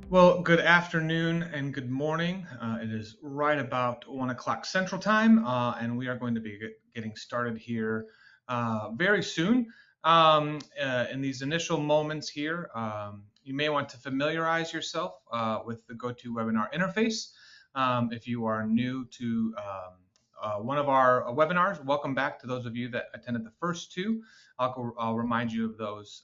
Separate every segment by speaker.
Speaker 1: Well, good afternoon and good morning. It is right about 1 o'clock Central Time, and we are going to be getting started here very soon. In these initial moments here, you may want to familiarize yourself with the GoToWebinar interface. If you are new to one of our webinars, welcome back to those of you that attended the first two. I'll remind you of those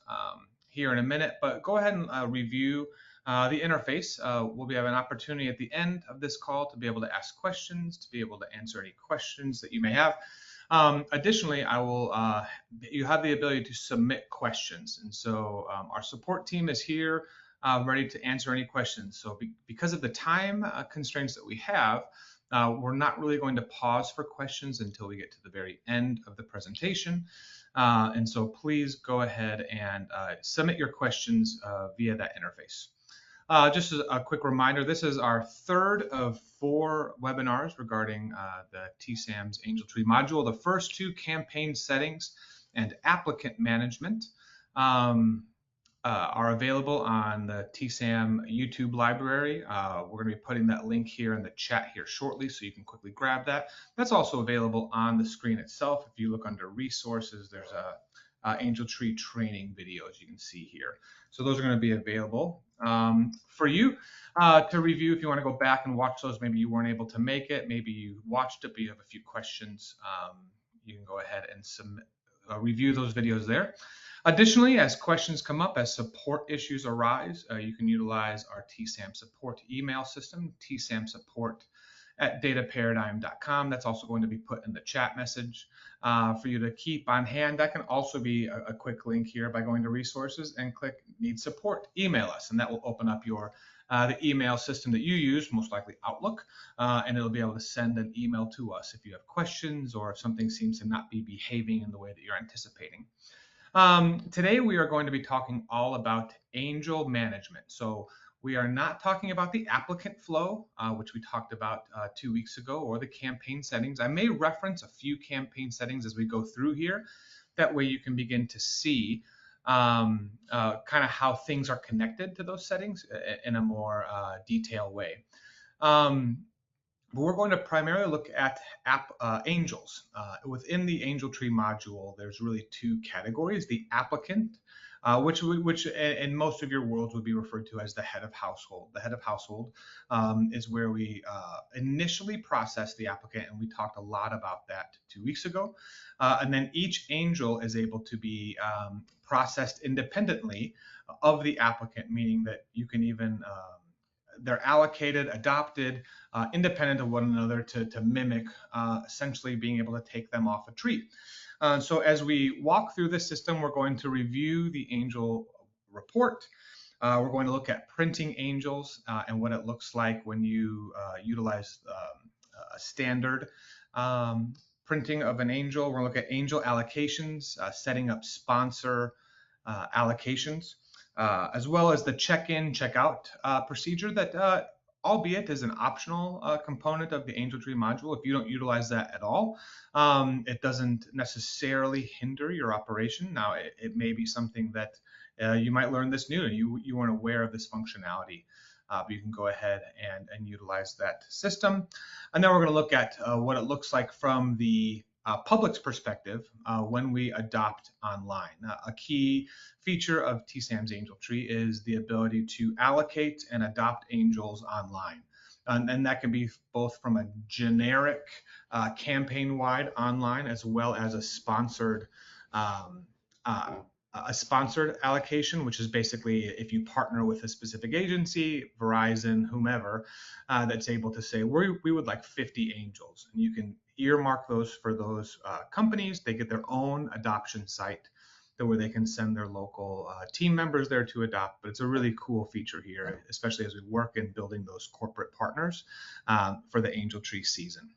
Speaker 1: here in a minute, but go ahead and review the interface. We'll have an opportunity at the end of this call to be able to ask questions, to be able to answer any questions that you may have. Additionally, you have the ability to submit questions. And so our support team is here ready to answer any questions. So because of the time constraints that we have, we're not really going to pause for questions until we get to the very end of the presentation. And so please go ahead and submit your questions via that interface. Just as a quick reminder, this is our third of 4 webinars regarding the TSAM's AngelTree module. The first 2, campaign settings and applicant management, are available on the TSAM YouTube library. We're going to be putting that link here in the chat here shortly, so you can quickly grab that. That's also available on the screen itself. If you look under resources, there's a AngelTree training videos you can see here. So those are going to be available for you to review. If you want to go back and watch those, maybe you weren't able to make it, maybe you watched it but you have a few questions, you can go ahead and review those videos there. Additionally, as questions come up, as support issues arise, you can utilize our TSAM support email system, tsamsupport@dataparadigm.com. That's also going to be put in the chat message for you to keep on hand. That can also be a quick link here by going to resources and click need support, email us, and that will open up your the email system that you use, most likely Outlook, and it'll be able to send an email to us if you have questions or if something seems to not be behaving in the way that you're anticipating. Today we are going to be talking all about angel management. So we are not talking about the applicant flow, which we talked about 2 weeks ago, or the campaign settings. I may reference a few campaign settings as we go through here. That way you can begin to see kind of how things are connected to those settings in a more detailed way. But we're going to primarily look at angels. Within the AngelTree module, there's really 2 categories: the applicant, which in most of your worlds would be referred to as the head of household. The head of household is where we initially process the applicant, and we talked a lot about that 2 weeks ago. And then each angel is able to be processed independently of the applicant, meaning that you can even they're allocated, adopted, independent of one another to mimic essentially being able to take them off a tree. So as we walk through this system, we're going to review the angel report. We're going to look at printing angels and what it looks like when you utilize a standard printing of an angel. We're going to look at angel allocations, setting up sponsor allocations, as well as the check-in, check-out procedure that, albeit is an optional component of the AngelTree module. If you don't utilize that at all, it doesn't necessarily hinder your operation. Now, it may be something that you might learn this new and you weren't aware of this functionality. But you can go ahead and utilize that system. And then we're going to look at what it looks like from the public's perspective when we adopt online. A key feature of TSAM's AngelTree is the ability to allocate and adopt angels online. And that can be both from a generic campaign-wide online as well as a sponsored allocation, which is basically if you partner with a specific agency, Verizon, whomever, that's able to say, we would like 50 angels. And you can earmark those for those companies. They get their own adoption site where they can send their local team members there to adopt. But it's a really cool feature here, especially as we work in building those corporate partners for the AngelTree season.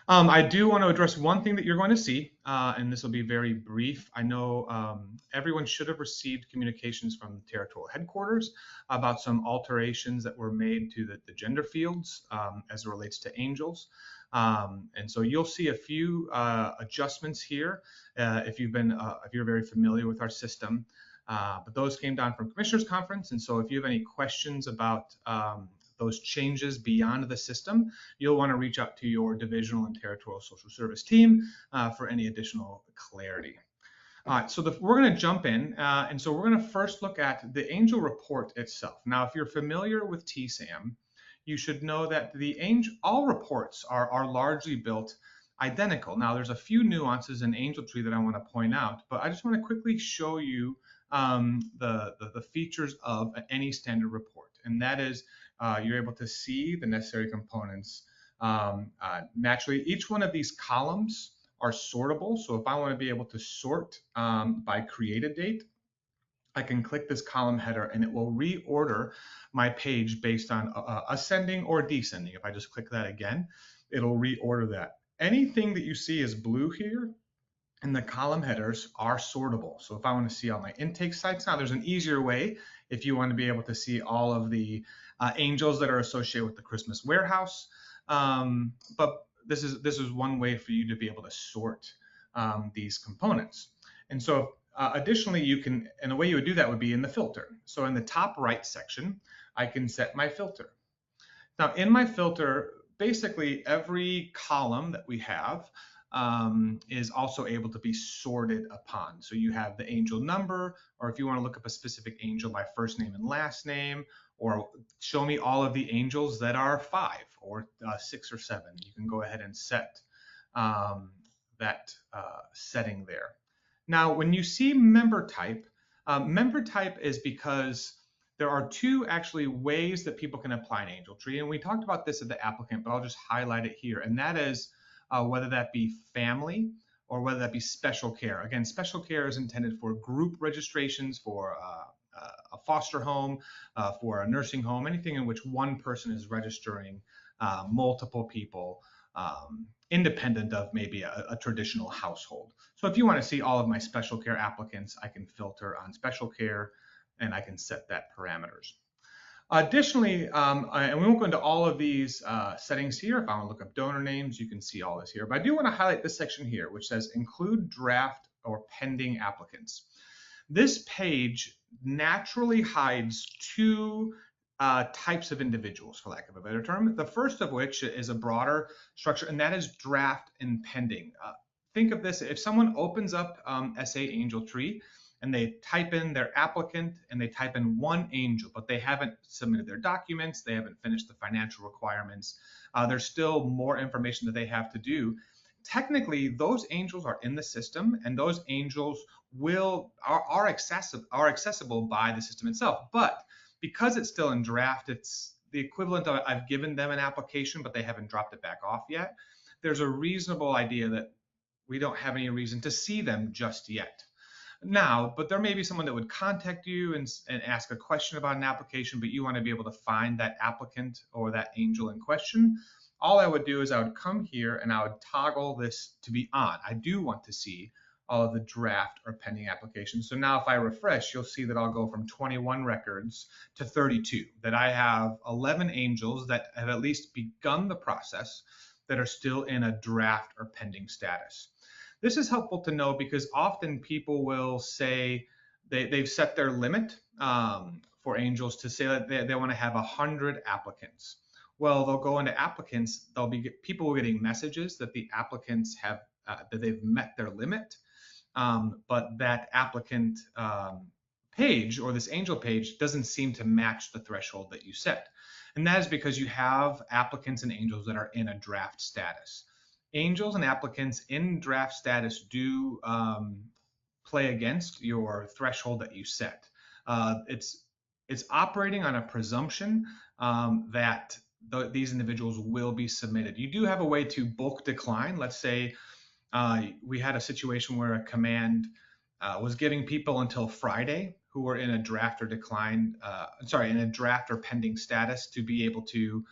Speaker 1: I do want to address one thing that you're going to see, and this will be very brief. I know everyone should have received communications from territorial headquarters about some alterations that were made to the gender fields as it relates to angels. And so you'll see a few adjustments here if you're very familiar with our system. But those came down from Commissioners Conference. And so if you have any questions about those changes beyond the system, you'll want to reach out to your divisional and territorial social service team for any additional clarity. All right, so we're going to jump in, and so we're going to first look at the Angel report itself. Now, if you're familiar with TSAM, you should know that all reports are largely built identical. Now, there's a few nuances in Angel Tree that I want to point out, but I just want to quickly show you the features of any standard report, and that is you're able to see the necessary components. Naturally, each one of these columns are sortable. So if I want to be able to sort by created date, I can click this column header and it will reorder my page based on ascending or descending. If I just click that again, it'll reorder that. Anything that you see is blue here and the column headers are sortable. So if I want to see all my intake sites, now there's an easier way if you want to be able to see all of the angels that are associated with the Christmas warehouse. But this is one way for you to be able to sort these components. And so additionally, and the way you would do that would be in the filter. So in the top right section, I can set my filter. Now in my filter, basically every column that we have is also able to be sorted upon. So you have the angel number, or if you want to look up a specific angel by first name and last name, or show me all of the angels that are 5 or 6 or 7. You can go ahead and set that setting there. Now, when you see member type is because there are two actually ways that people can apply an Angel Tree. And we talked about this at the applicant, but I'll just highlight it here. And that is whether that be family or whether that be special care. Again, special care is intended for group registrations, for a foster home, for a nursing home, anything in which one person is registering multiple people, independent of maybe a traditional household. So if you want to see all of my special care applicants, I can filter on special care and I can set that parameters. Additionally, and we won't go into all of these settings here. If I want to look up donor names, you can see all this here. But I do want to highlight this section here, which says include draft or pending applicants. This page naturally hides two types of individuals, for lack of a better term. The first of which is a broader structure, and that is draft and pending. Think of this, if someone opens up SA Angel Tree and they type in their applicant and they type in one angel, but they haven't submitted their documents, they haven't finished the financial requirements, there's still more information that they have to do. Technically, those angels are in the system, and those angels are accessible by the system itself. But because it's still in draft, it's the equivalent of I've given them an application, but they haven't dropped it back off yet. There's a reasonable idea that we don't have any reason to see them just yet. Now, but there may be someone that would contact you and ask a question about an application, but you want to be able to find that applicant or that angel in question. All I would do is I would come here and I would toggle this to be on. I do want to see all of the draft or pending applications. So now if I refresh, you'll see that I'll go from 21 records to 32, that I have 11 angels that have at least begun the process that are still in a draft or pending status. This is helpful to know because often people will say they've set their limit for angels to say that they want to have 100 applicants. Well, they'll go into applicants, people will be getting messages that the applicants have, that they've met their limit, but that applicant page or this angel page doesn't seem to match the threshold that you set. And that is because you have applicants and angels that are in a draft status. Angels and applicants in draft status do play against your threshold that you set. It's operating on a presumption that these individuals will be submitted. You do have a way to bulk decline. Let's say we had a situation where a command was giving people until Friday who were in a draft or in a draft or pending status to be able to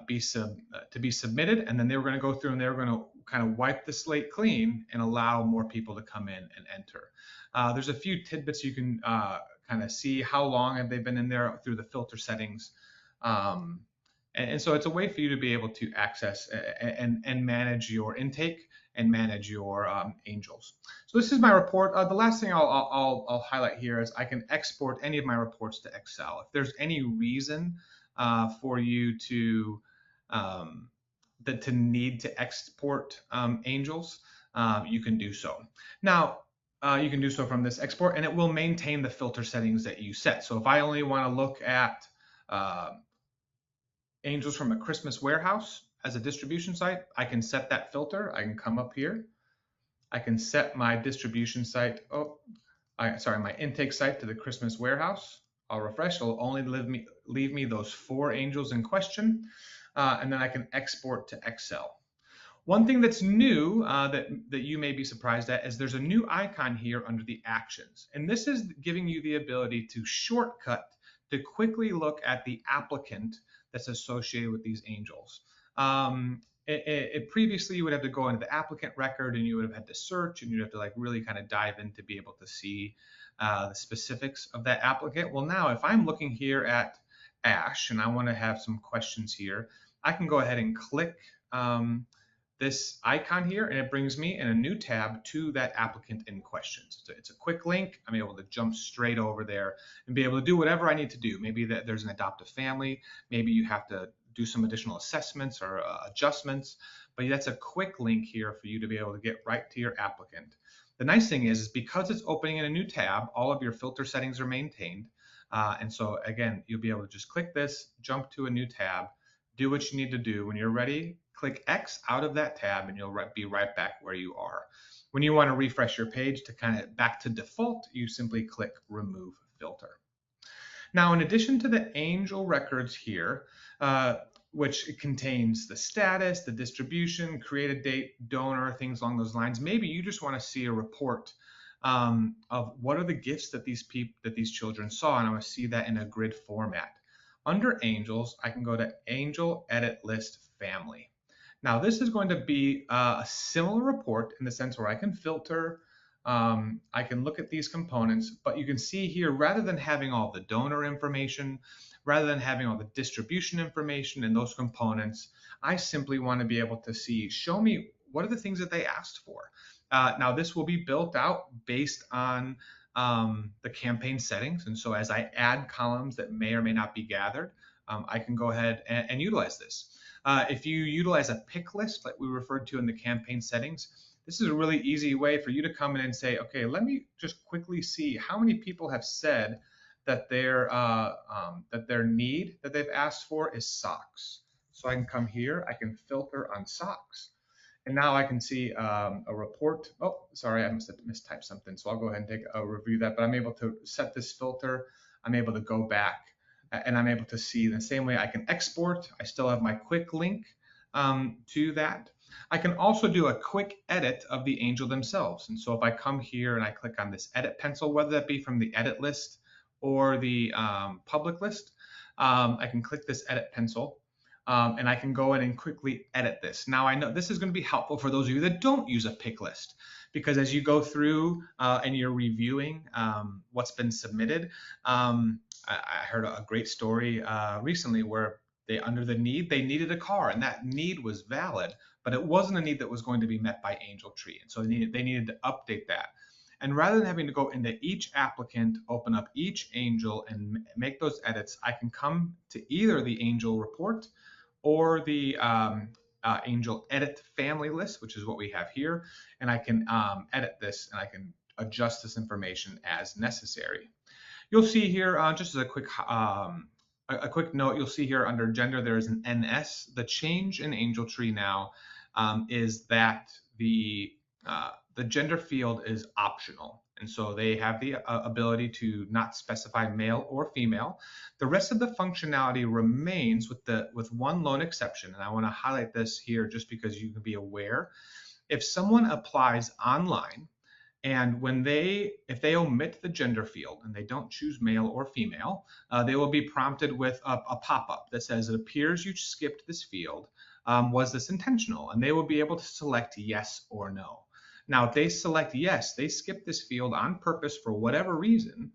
Speaker 1: be submitted, and then they were going to go through and they were going to kind of wipe the slate clean and allow more people to come in and enter. There's a few tidbits you can kind of see how long have they been in there through the filter settings, And so it's a way for you to be able to access and manage your intake and manage your angels. So this is my report. The last thing I'll highlight here is I can export any of my reports to Excel. If there's any reason for you to need to export angels, you can do so. Now, you can do so from this export, and it will maintain the filter settings that you set. So if I only want to look at angels from a Christmas warehouse as a distribution site, I can set that filter. I can come up here. I can set my distribution site, my intake site to the Christmas warehouse. I'll refresh. It'll only leave me those 4 angels in question, and then I can export to Excel. One thing that's new that you may be surprised at is there's a new icon here under the actions. And this is giving you the ability to shortcut to quickly look at the applicant that's associated with these angels. Previously, you would have to go into the applicant record and you would have had to search and you'd have to like really kind of dive in to be able to see the specifics of that applicant. Well, now if I'm looking here at Ash and I want to have some questions here, I can go ahead and click this icon here, and it brings me in a new tab to that applicant in questions. So it's a quick link. I'm able to jump straight over there and be able to do whatever I need to do. Maybe that there's an adoptive family. Maybe you have to do some additional assessments or adjustments, but that's a quick link here for you to be able to get right to your applicant. The nice thing is because it's opening in a new tab, all of your filter settings are maintained. And so again, you'll be able to just click this, jump to a new tab, do what you need to do. When you're ready, click X out of that tab and you'll be right back where you are. When you want to refresh your page to kind of back to default, you simply click Remove Filter. Now, in addition to the angel records here, which contains the status, the distribution, created date, donor, things along those lines, maybe you just want to see a report of what are the gifts that these children saw, and I want to see that in a grid format. Under angels, I can go to Angel Edit List Family. Now, this is going to be a similar report in the sense where I can filter, I can look at these components, but you can see here, rather than having all the donor information, rather than having all the distribution information in those components, I simply want to be able to see, show me what are the things that they asked for. Now, this will be built out based on the campaign settings. And so as I add columns that may or may not be gathered, I can go ahead and utilize this. If you utilize a pick list like we referred to in the campaign settings, this is a really easy way for you to come in and say, okay, let me just quickly see how many people have said that their need that they've asked for is socks. So I can come here, I can filter on socks. And now I can see a report. Oh, sorry, I must have mistyped something. So I'll go ahead and take a review that, but I'm able to set this filter. I'm able to go back and I'm able to see the same way I can export. I still have my quick link to that. I can also do a quick edit of the angel themselves. And so if I come here and I click on this edit pencil, whether that be from the edit list or the public list, I can click this edit pencil. And I can go in and quickly edit this. Now I know this is going to be helpful for those of you that don't use a pick list, because as you go through and you're reviewing what's been submitted, I heard a great story recently where under the need, they needed a car, and that need was valid, but it wasn't a need that was going to be met by Angel Tree. And so they needed to update that. And rather than having to go into each applicant, open up each angel and make those edits, I can come to either the angel report or the angel edit family list, which is what we have here. And I can edit this and I can adjust this information as necessary. You'll see here, just as a quick note, you'll see here under gender, there is an NS. The change in Angel Tree now is that the gender field is optional. And so they have the ability to not specify male or female. The rest of the functionality remains with one lone exception. And I want to highlight this here just because you can be aware. If someone applies online and if they omit the gender field and they don't choose male or female, they will be prompted with a pop-up that says, it appears you skipped this field. Was this intentional? And they will be able to select yes or no. Now, if they select yes, they skip this field on purpose for whatever reason,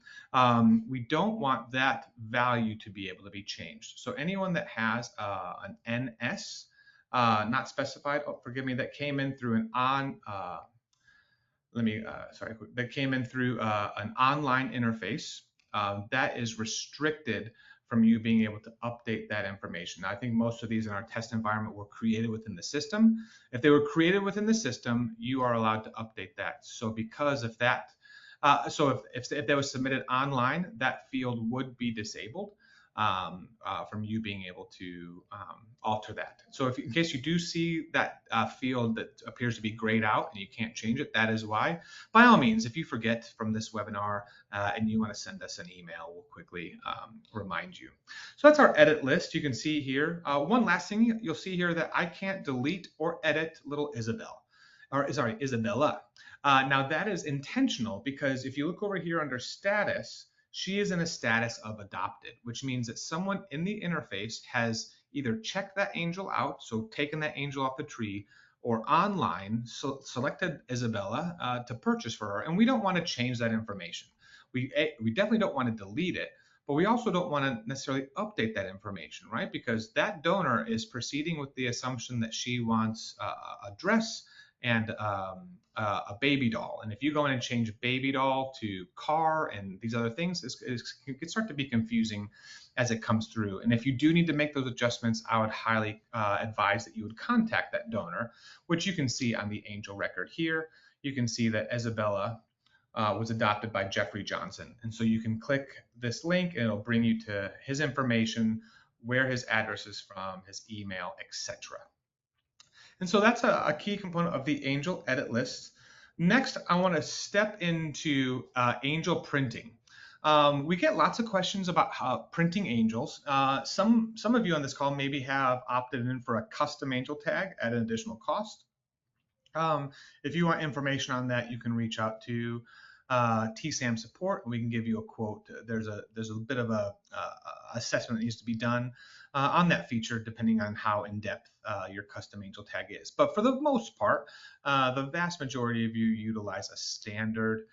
Speaker 1: we don't want that value to be able to be changed. So anyone that has an NS, not specified, oh, forgive me, that came in through that came in through an online interface, that is restricted from you being able to update that information. Now, I think most of these in our test environment were created within the system. If they were created within the system, you are allowed to update that. So because of that, if that was submitted online, that field would be disabled from you being able to alter that. So if, in case you do see that field that appears to be grayed out and you can't change it, that is why. By all means, if you forget from this webinar and you want to send us an email, we'll quickly remind you. So that's our edit list. You can see here. One last thing you'll see here, that I can't delete or edit little Isabella. Now that is intentional, because if you look over here under status, she is in a status of adopted, which means that someone in the interface has either checked that angel out, so taken that angel off the tree, or online selected Isabella to purchase for her. And we don't want to change that information. We definitely don't want to delete it, but we also don't want to necessarily update that information, right? Because that donor is proceeding with the assumption that she wants a dress and a baby doll. And if you go in and change baby doll to car and these other things, it can start to be confusing as it comes through. And if you do need to make those adjustments, I would highly advise that you would contact that donor, which you can see on the angel record here. You can see that Isabella was adopted by Jeffrey Johnson. And so you can click this link and it'll bring you to his information, where his address is from, his email, etc. And so that's a key component of the angel edit list. Next, I want to step into angel printing. We get lots of questions about printing angels. Some of you on this call maybe have opted in for a custom angel tag at an additional cost. If you want information on that, you can reach out to TSAM support, and we can give you a quote. There's a bit of a assessment that needs to be done on that feature, depending on how in-depth your custom angel tag is. But for the most part, the vast majority of you utilize a standard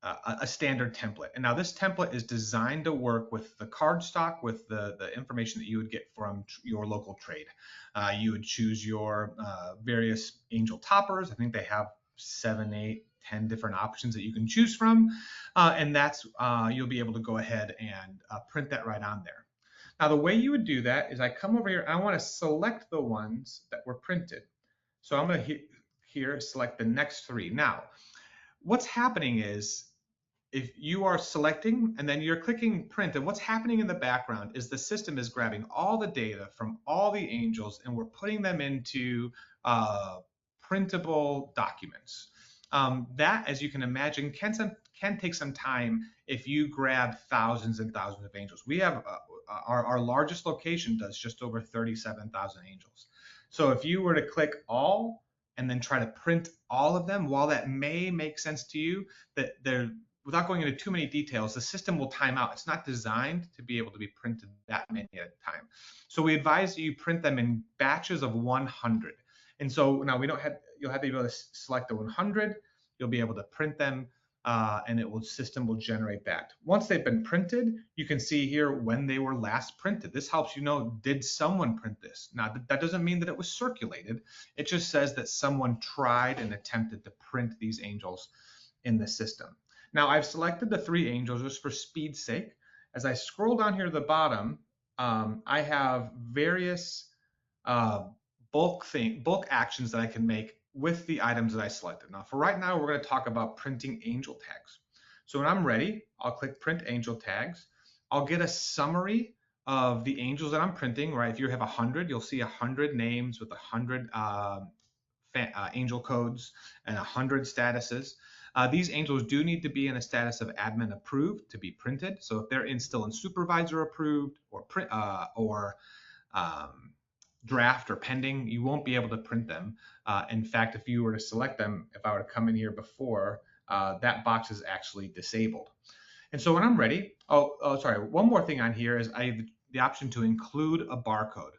Speaker 1: template. And now this template is designed to work with the cardstock, with the information that you would get from your local trade. You would choose your various angel toppers. I think they have 7, 8, 10 different options that you can choose from. And that's you'll be able to go ahead and print that right on there. Now, the way you would do that is I come over here, I want to select the ones that were printed. So I'm going to here select the next 3. Now, what's happening is, if you are selecting and then you're clicking print, and what's happening in the background is the system is grabbing all the data from all the angels and we're putting them into printable documents. That, as you can imagine, can take some time if you grab thousands and thousands of angels. We have our largest location does just over 37,000 angels. So if you were to click all and then try to print all of them, while that may make sense to you, that without going into too many details, the system will time out. It's not designed to be able to be printed that many at a time. So we advise that you print them in batches of 100. And so now you'll have to be able to select the 100. You'll be able to print them, and system will generate that. Once they've been printed, you can see here when they were last printed. This helps you know, did someone print this? Now, that doesn't mean that it was circulated. It just says that someone tried and attempted to print these angels in the system. Now, I've selected the 3 angels just for speed's sake. As I scroll down here to the bottom, I have various bulk actions that I can make with the items that I selected. Now, for right now, we're going to talk about printing angel tags. So when I'm ready, I'll click Print Angel Tags. I'll get a summary of the angels that I'm printing, right? If you have 100, you'll see 100 names with 100 angel codes and 100 statuses. These angels do need to be in a status of admin approved to be printed. So if they're still in supervisor approved or draft or pending, you won't be able to print them. In fact, if you were to select them, if I were to come in here before, that box is actually disabled. And so when I'm ready, sorry, one more thing on here is I have the option to include a barcode.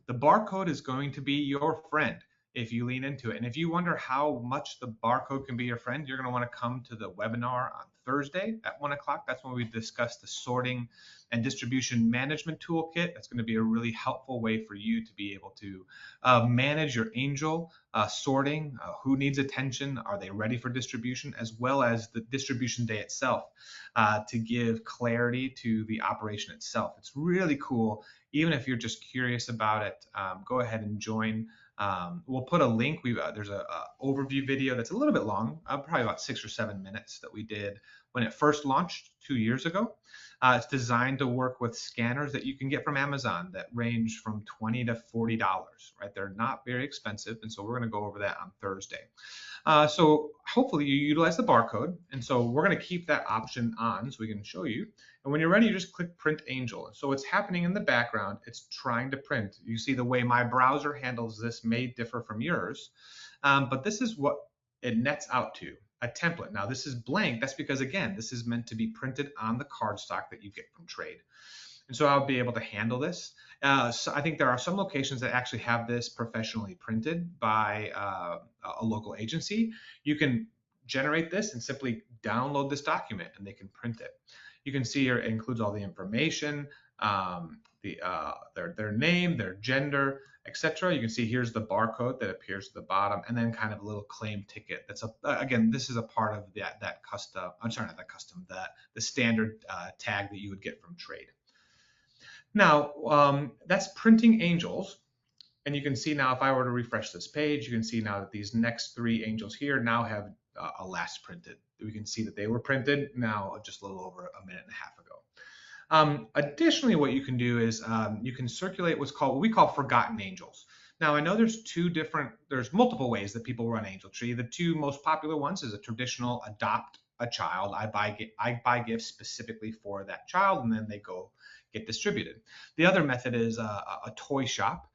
Speaker 1: The barcode is going to be your friend. if you lean into it. And if you wonder how much the barcode can be your friend, you're going to want to come to the webinar on Thursday at 1 o'clock. That's when we discuss the sorting and distribution management toolkit. That's going to be a really helpful way for you to be able to manage your angel sorting, who needs attention, are they ready for distribution, as well as the distribution day itself to give clarity to the operation itself. It's really cool. Even if you're just curious about it, go ahead and join. We'll put a link. There's a overview video that's a little bit long, probably about 6 or 7 minutes, that we did when it first launched 2 years ago. It's designed to work with scanners that you can get from Amazon that range from $20 to $40, right? They're not very expensive, and so we're going to go over that on Thursday. So hopefully you utilize the barcode, and so we're going to keep that option on so we can show you. And when you're ready, you just click Print Angel. So what's happening in the background, it's trying to print. You see the way my browser handles this may differ from yours, but this is what it nets out to, a template. Now this is blank. That's because, again, this is meant to be printed on the cardstock that you get from trade. And so I'll be able to handle this. So I think there are some locations that actually have this professionally printed by a local agency. You can generate this and simply download this document and they can print it. You can see here it includes all the information, their name, their gender, etc. You can see here's the barcode that appears at the bottom, and then kind of a little claim ticket. That's again, this is a part of that custom. I'm sorry, not that custom. The standard tag that you would get from trade. Now that's printing angels. And you can see now, if I were to refresh this page, you can see now that these next 3 angels here now have a last printed. We can see that they were printed now just a little over a minute and a half ago. Additionally, what you can do is you can circulate what we call forgotten angels. Now, I know there's multiple ways that people run Angel Tree. The 2 most popular ones is a traditional adopt a child. I buy gifts specifically for that child, and then they go get distributed. The other method is a toy shop.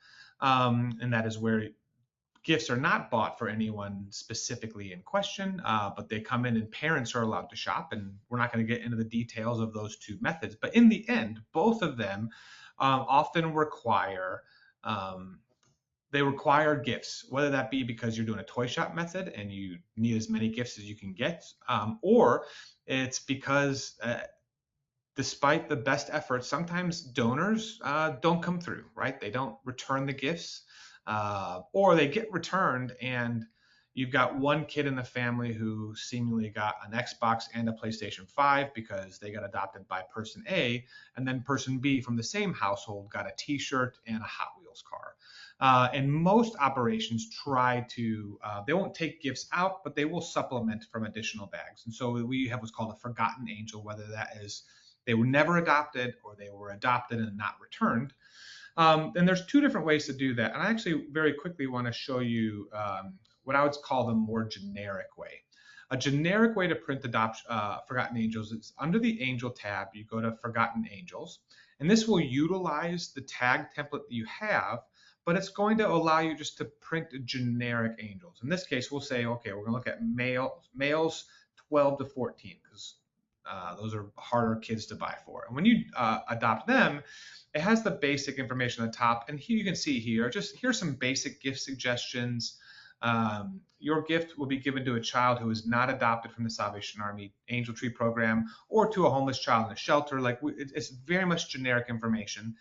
Speaker 1: And that is where gifts are not bought for anyone specifically in question, but they come in and parents are allowed to shop. And we're not going to get into the details of those 2 methods. But in the end, both of them often require gifts, whether that be because you're doing a toy shop method and you need as many gifts as you can get, or it's because despite the best efforts, sometimes donors don't come through, right? They don't return the gifts, or they get returned and you've got one kid in the family who seemingly got an Xbox and a PlayStation 5 because they got adopted by person A, and then person B from the same household got a t-shirt and a Hot Wheels car. And most operations try to, they won't take gifts out, but they will supplement from additional bags. And so we have what's called a forgotten angel, whether that is they were never adopted or they were adopted and not returned. And there's 2 different ways to do that. And I actually very quickly want to show you what I would call the more generic way. A generic way to print Forgotten Angels is under the Angel tab, you go to Forgotten Angels, and this will utilize the tag template that you have, but it's going to allow you just to print generic angels. In this case, we'll say, okay, we're going to look at males 12 to 14, because those are harder kids to buy for. And when you adopt them, it has the basic information on the top. And here you can see here's some basic gift suggestions. Your gift will be given to a child who is not adopted from the Salvation Army Angel Tree program, or to a homeless child in a shelter. It's very much generic information.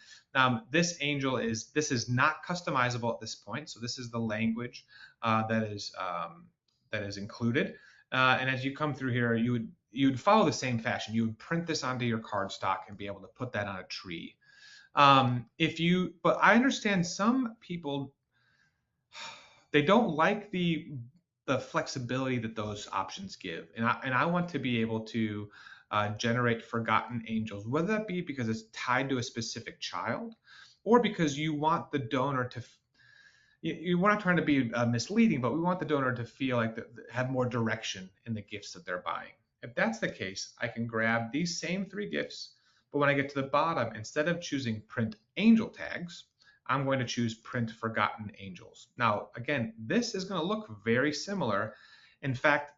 Speaker 1: This is not customizable at this point. So this is the language that is included. And as you come through here, you'd follow the same fashion. You would print this onto your cardstock and be able to put that on a tree. But I understand some people, they don't like the flexibility that those options give. And I want to be able to generate forgotten angels, whether that be because it's tied to a specific child, or because you want the donor to, we're not trying to be misleading, but we want the donor to feel like have more direction in the gifts that they're buying. If that's the case, I can grab these same 3 gifts, but when I get to the bottom, instead of choosing print angel tags, I'm going to choose print forgotten angels. Now, again, this is going to look very similar. In fact,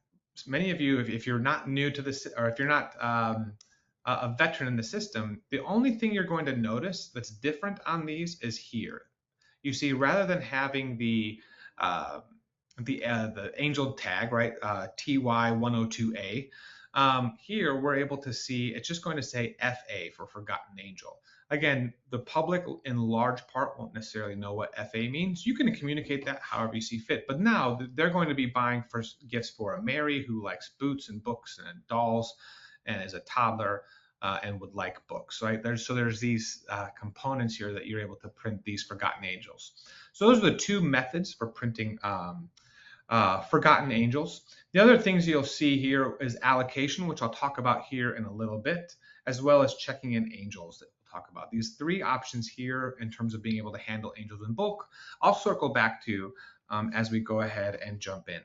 Speaker 1: many of you, if you're not new to this, or if you're not a veteran in the system, the only thing you're going to notice that's different on these is here. You see, rather than having the the angel tag, right? TY102A. Here we're able to see it's just going to say FA for Forgotten Angel. Again, the public in large part won't necessarily know what FA means. You can communicate that however you see fit. But now they're going to be buying gifts for a Mary who likes boots and books and dolls and is a toddler and would like books, right? There's these components here that you're able to print these Forgotten Angels. So those are the two methods for printing Forgotten Angels. The other things you'll see here is allocation, which I'll talk about here in a little bit, as well as checking in angels that we'll talk about. These three options here in terms of being able to handle angels in bulk, I'll circle back to as we go ahead and jump in.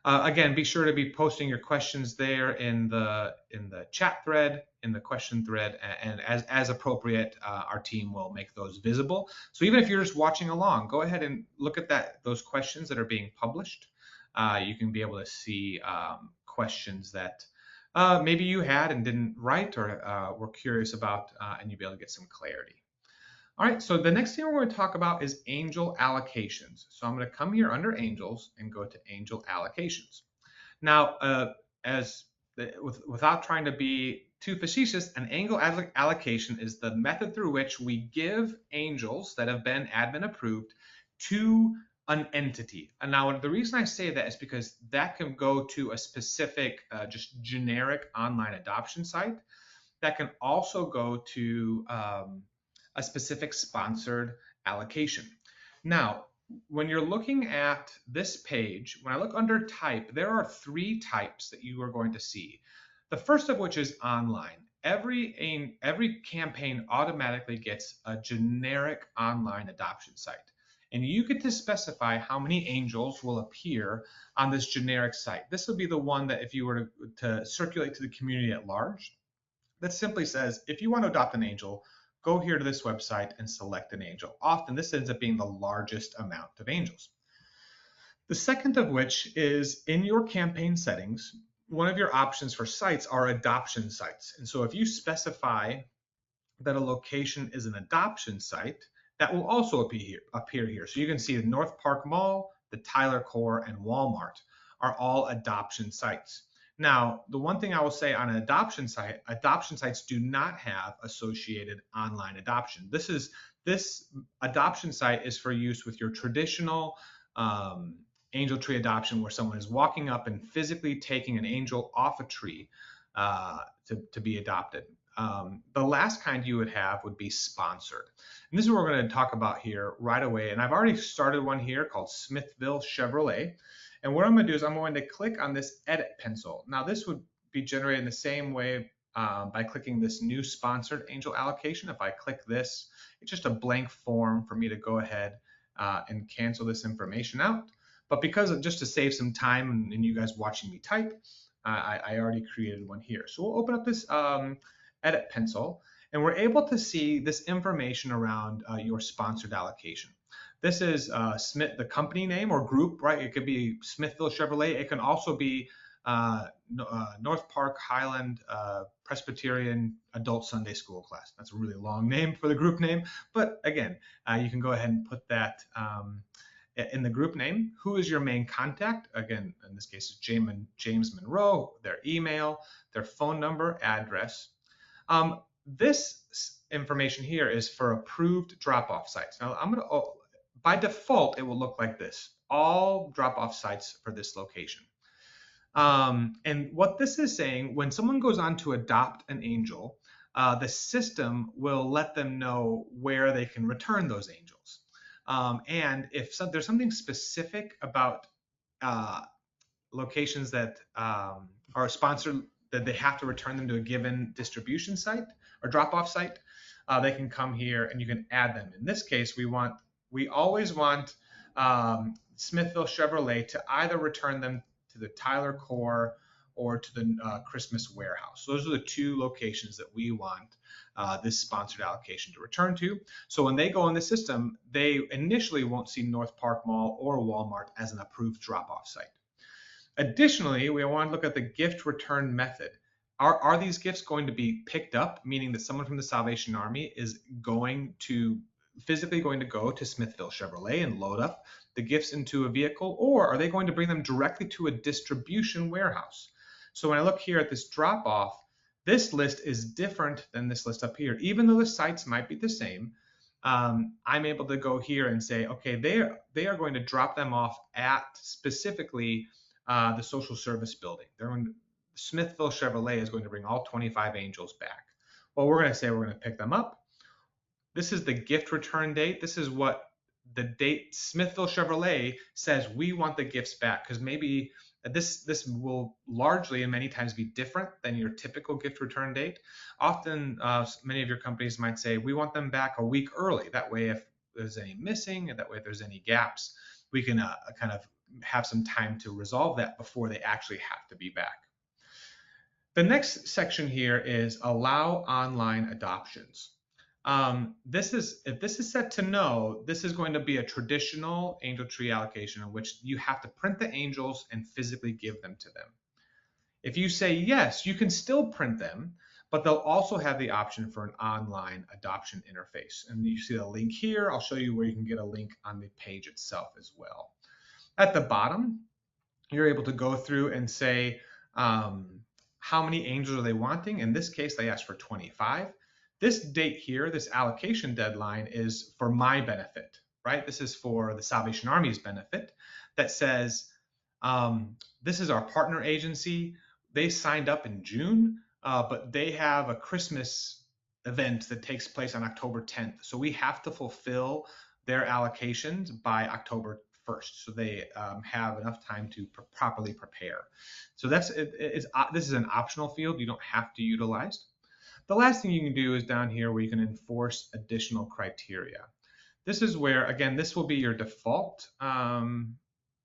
Speaker 1: Again, be sure to be posting your questions there in the chat thread, in the question thread, and as appropriate, our team will make those visible. So even if you're just watching along, go ahead and look at those questions that are being published. You can be able to see questions that maybe you had and didn't write or were curious about, and you'll be able to get some clarity. All right, so the next thing we're going to talk about is angel allocations. So I'm going to come here under angels and go to angel allocations. Now, without trying to be too facetious, an angel allocation is the method through which we give angels that have been admin approved to an entity. And now the reason I say that is because that can go to a specific, just generic online adoption site. That can also go to a specific sponsored allocation. Now, when you're looking at this page, when I look under type, there are three types that you are going to see. The first of which is online. Every campaign automatically gets a generic online adoption site. And you get to specify how many angels will appear on this generic site. This would be the one that if you were to circulate to the community at large, that simply says, if you want to adopt an angel, go here to this website and select an angel. Often this ends up being the largest amount of angels. The second of which is in your campaign settings, one of your options for sites are adoption sites. And so if you specify that a location is an adoption site, that will also appear here. So you can see the North Park Mall, the Tyler Core, and Walmart are all adoption sites. Now, the one thing I will say on an adoption sites do not have associated online adoption. This adoption site is for use with your traditional angel tree adoption, where someone is walking up and physically taking an angel off a tree to be adopted. The last kind you would have would be sponsored. And this is what we're going to talk about here right away. And I've already started one here called Smithville Chevrolet. And what I'm going to do is I'm going to click on this edit pencil. Now this would be generated in the same way by clicking this new sponsored angel allocation. If I click this, it's just a blank form for me to go ahead and cancel this information out. But just to save some time and you guys watching me type, I already created one here. So we'll open up this edit pencil and we're able to see this information around your sponsored allocation. This is the company name or group, right? It could be Smithville Chevrolet. It can also be North Park Highland Presbyterian Adult Sunday School Class. That's a really long name for the group name. But again, you can go ahead and put that in the group name. Who is your main contact? Again, in this case, it's James Monroe, their email, their phone number, address. This information here is for approved drop-off sites. Now, by default, it will look like this. All drop-off sites for this location. And what this is saying, when someone goes on to adopt an angel, the system will let them know where they can return those angels. And if there's something specific about locations that are sponsored, that they have to return them to a given distribution site or drop-off site, they can come here and you can add them. In this case, we always want Smithville Chevrolet to either return them to the Tyler Core or to the Christmas Warehouse. So those are the two locations that we want this sponsored allocation to return to. So when they go in the system, they initially won't see North Park Mall or Walmart as an approved drop-off site. Additionally, we want to look at the gift return method. Are these gifts going to be picked up, meaning that someone from the Salvation Army is physically going to go to Smithville Chevrolet and load up the gifts into a vehicle, or are they going to bring them directly to a distribution warehouse? So when I look here at this drop off, this list is different than this list up here. Even though the sites might be the same, I'm able to go here and say, okay, they are going to drop them off at specifically the social service building. Smithville Chevrolet is going to bring all 25 Angels back. Well, we're going to say we're going to pick them up. This is the gift return date. This is what the date Smithville Chevrolet says we want the gifts back, because maybe this will largely and many times be different than your typical gift return date. Often, many of your companies might say we want them back a week early. That way, if there's any missing, and that way if there's any gaps, we can kind of have some time to resolve that before they actually have to be back. The next section here is allow online adoptions. If this is set to no, this is going to be a traditional angel tree allocation in which you have to print the angels and physically give them to them. If you say yes, you can still print them, but they'll also have the option for an online adoption interface. And you see the link here. I'll show you where you can get a link on the page itself as well. At the bottom, you're able to go through and say how many angels are they wanting. In this case, they asked for 25. This date here, this allocation deadline, is for my benefit, right? This is for the Salvation Army's benefit, that says this is our partner agency. They signed up in June, but they have a Christmas event that takes place on October 10th. So we have to fulfill their allocations by October 1st. So they have enough time to properly prepare. So this is an optional field you don't have to utilize. The last thing you can do is down here where you can enforce additional criteria. This is where, again, this will be your default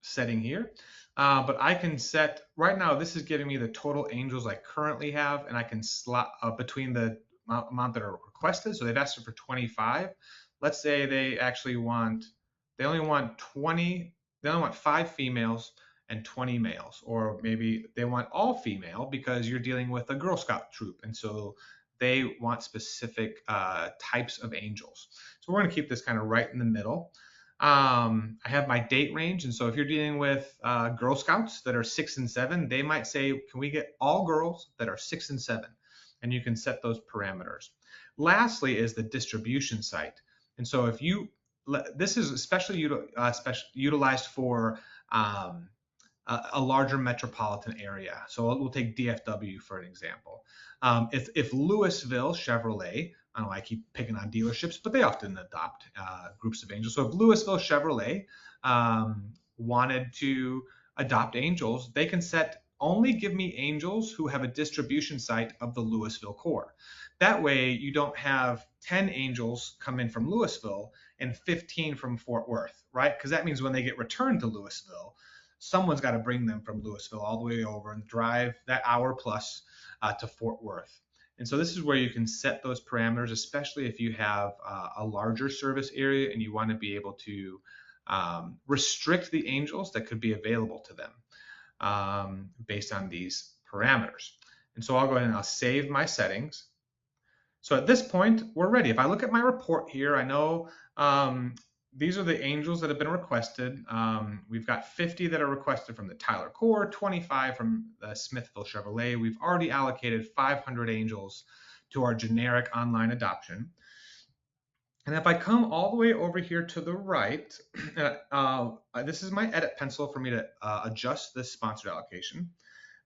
Speaker 1: setting here. But I can set, right now, this is giving me the total angels I currently have, and I can slot between the amount that are requested. So they've asked for 25. Let's say they only want 5 females and 20 males, or maybe they want all female because you're dealing with a Girl Scout troop. And so they want specific types of angels. So we're going to keep this kind of right in the middle. I have my date range. And so if you're dealing with Girl Scouts that are 6 and 7, they might say, can we get all girls that are 6 and 7? And you can set those parameters. Lastly is the distribution site. And so if this is especially utilized for a larger metropolitan area. So we'll take DFW for an example. If Louisville Chevrolet, I don't know why I keep picking on dealerships, but they often adopt groups of angels. So if Louisville Chevrolet wanted to adopt angels, they can set only give me angels who have a distribution site of the Louisville core. That way you don't have 10 angels come in from Louisville and 15 from Fort Worth, right? Because that means when they get returned to Louisville, someone's got to bring them from Louisville all the way over and drive that hour plus to Fort Worth. And so this is where you can set those parameters, especially if you have a larger service area and you want to be able to restrict the angels that could be available to them based on these parameters. And so I'll go ahead and I'll save my settings. So at this point, we're ready. If I look at my report here, I know these are the angels that have been requested. We've got 50 that are requested from the Tyler Core, 25 from the Smithville Chevrolet. We've already allocated 500 angels to our generic online adoption. And if I come all the way over here to the right, this is my edit pencil for me to adjust this sponsored allocation.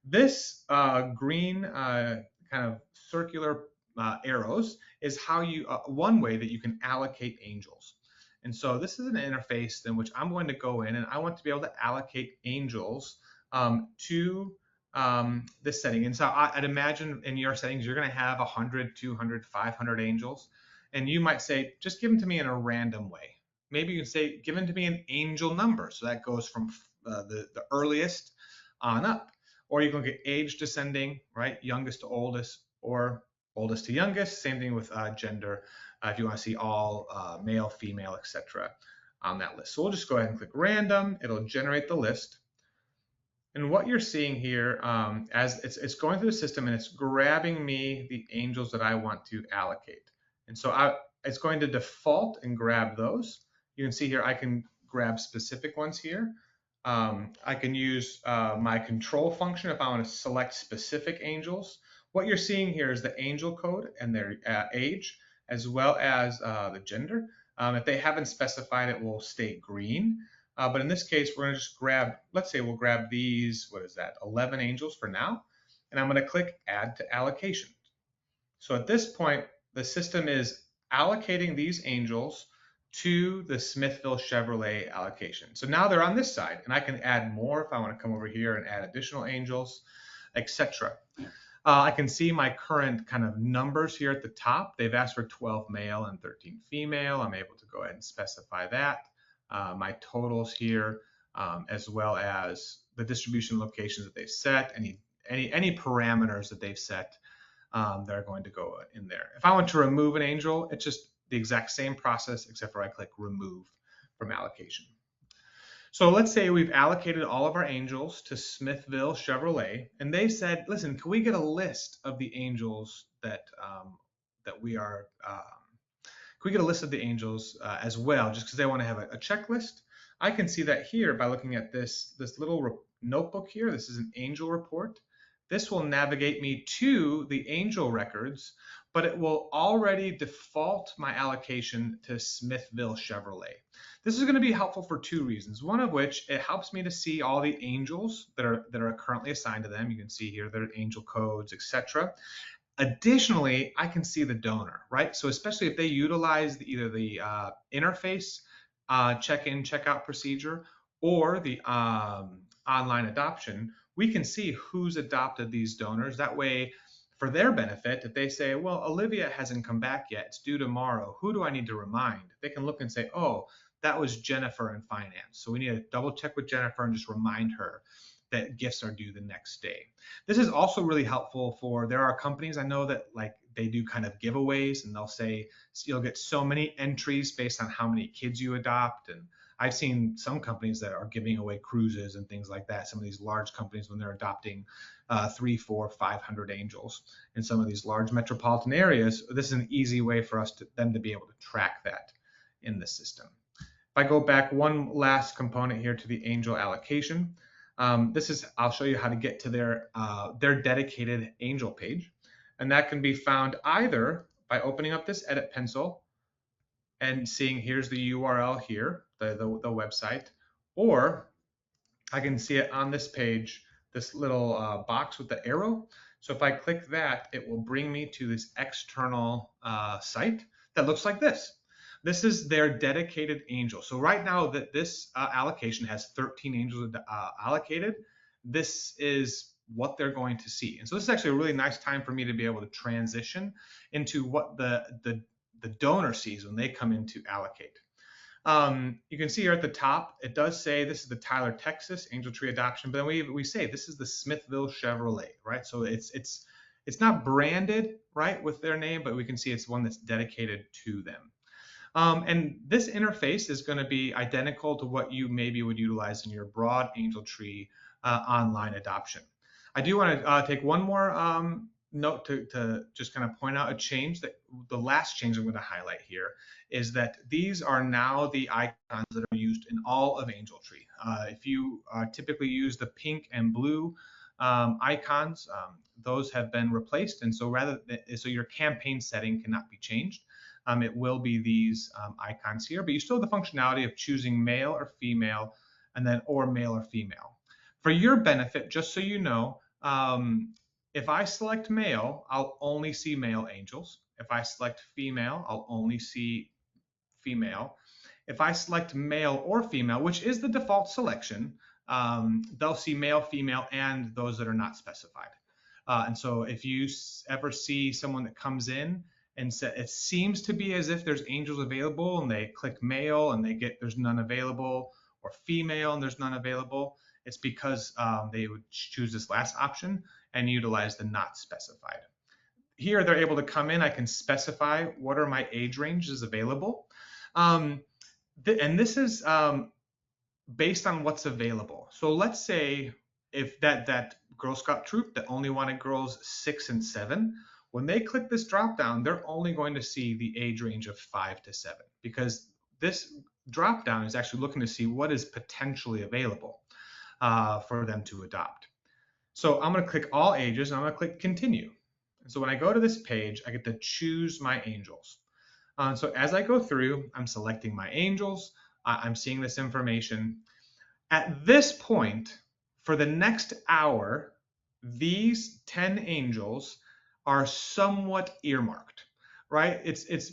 Speaker 1: This green kind of circular arrows is how one way that you can allocate angels. And so this is an interface in which I'm going to go in and I want to be able to allocate angels to this setting. And so I'd imagine in your settings, you're going to have 100, 200, 500 angels. And you might say, just give them to me in a random way. Maybe you can say, give them to me an angel number. So that goes from the earliest on up. Or you can get age descending, right? Youngest to oldest, or oldest to youngest. Same thing with gender. If you want to see all male, female, etc. on that list. So we'll just go ahead and click random. It'll generate the list. And what you're seeing here, as it's going through the system and it's grabbing me the angels that I want to allocate. And so it's going to default and grab those. You can see here I can grab specific ones here. I can use my control function if I want to select specific angels. What you're seeing here is the angel code and their age, as well as the gender. If they haven't specified, it will stay green. But in this case, we're going to just grab, let's say we'll grab these, 11 angels for now. And I'm going to click Add to Allocation. So at this point, the system is allocating these angels to the Smithville Chevrolet allocation. So now they're on this side, and I can add more if I want to come over here and add additional angels, etc. I can see my current kind of numbers here at the top. They've asked for 12 male and 13 female. I'm able to go ahead and specify that. My totals here, as well as the distribution locations that they've set, any parameters that they've set that are going to go in there. If I want to remove an angel, it's just the exact same process, except for I click remove from allocation. So let's say we've allocated all of our angels to Smithville Chevrolet, and they said, listen, can we get a list of the angels that we are, can we get a list of the angels as well, just because they want to have a checklist? I can see that here by looking at this little notebook here. This is an angel report. This will navigate me to the angel records, but it will already default my allocation to Smithville Chevrolet. This is going to be helpful for two reasons. One of which, it helps me to see all the angels that are currently assigned to them. You can see here their angel codes, etc. Additionally, I can see the donor, right? So especially if they utilize either the interface check-in, check-out procedure, or the online adoption, we can see who's adopted these donors. That way, for their benefit, if they say, well, Olivia hasn't come back yet, it's due tomorrow, who do I need to remind? They can look and say, oh, that was Jennifer in finance. So we need to double check with Jennifer and just remind her that gifts are due the next day. This is also really helpful for, there are companies I know that like they do kind of giveaways, and they'll say you'll get so many entries based on how many kids you adopt. And I've seen some companies that are giving away cruises and things like that. Some of these large companies, when they're adopting 300, 400, 500 angels in some of these large metropolitan areas, this is an easy way for them to be able to track that in the system. If I go back one last component here to the angel allocation, I'll show you how to get to their dedicated angel page. And that can be found either by opening up this edit pencil and seeing here's the URL here, the website, or I can see it on this page, this little box with the arrow. So if I click that, it will bring me to this external site that looks like this. This is their dedicated angel. So right now that this allocation has 13 angels allocated, this is what they're going to see. And so this is actually a really nice time for me to be able to transition into what the donor sees when they come in to allocate. You can see here at the top, it does say this is the Tyler, Texas Angel Tree Adoption, but then we say this is the Smithville Chevrolet, right? So it's not branded, right, with their name, but we can see it's one that's dedicated to them. And this interface is going to be identical to what you maybe would utilize in your broad Angel Tree online adoption. I do want to take one more note to just kind of point out a change. That the last change I'm going to highlight here is that these are now the icons that are used in all of Angel Tree. If you typically use the pink and blue icons, those have been replaced, and so so your campaign setting cannot be changed. It will be these icons here, but you still have the functionality of choosing male or female, and then or male or female. For your benefit, just so you know, if I select male, I'll only see male angels. If I select female, I'll only see female. If I select male or female, which is the default selection, they'll see male, female, and those that are not specified. And so if you ever see someone that comes in and it seems to be as if there's angels available, and they click male and there's none available, or female and there's none available, it's because they would choose this last option and utilize the not specified. Here they're able to come in, I can specify what are my age ranges available. And this is based on what's available. So let's say if that Girl Scout troop that only wanted girls 6 and 7, when they click this drop down, they're only going to see the age range of 5 to 7, because this drop down is actually looking to see what is potentially available for them to adopt. So I'm going to click all ages and I'm going to click continue. And so when I go to this page, I get to choose my angels. So as I go through, I'm selecting my angels. I'm seeing this information. At this point, for the next hour, these 10 angels are somewhat earmarked, right? It's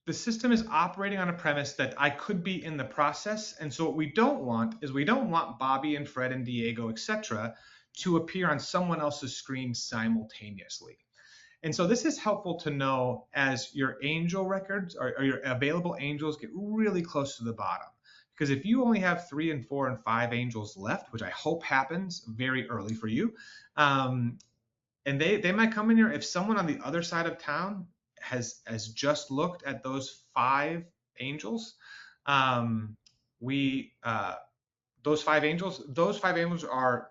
Speaker 1: the system is operating on a premise that I could be in the process. And so what we don't want is we don't want Bobby and Fred and Diego, etc., to appear on someone else's screen simultaneously. And so this is helpful to know as your angel records or your available angels get really close to the bottom. Because if you only have 3 and 4 and 5 angels left, which I hope happens very early for you, and they might come in here if someone on the other side of town has just looked at those 5 angels, we those 5 angels are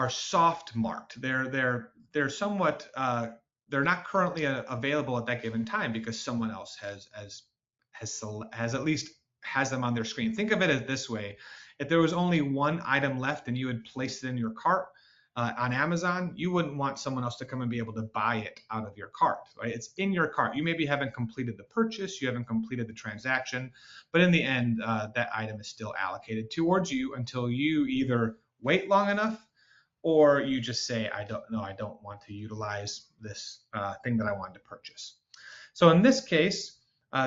Speaker 1: soft marked. They're somewhat they're not currently available at that given time because someone else has at least has them on their screen. Think of it as this way: if there was only one item left and you had placed it in your cart on Amazon, you wouldn't want someone else to come and be able to buy it out of your cart, right? It's in your cart. You maybe haven't completed the purchase, you haven't completed the transaction, but in the end, that item is still allocated towards you until you either wait long enough or you just say, I don't want to utilize this thing that I wanted to purchase. So in this case,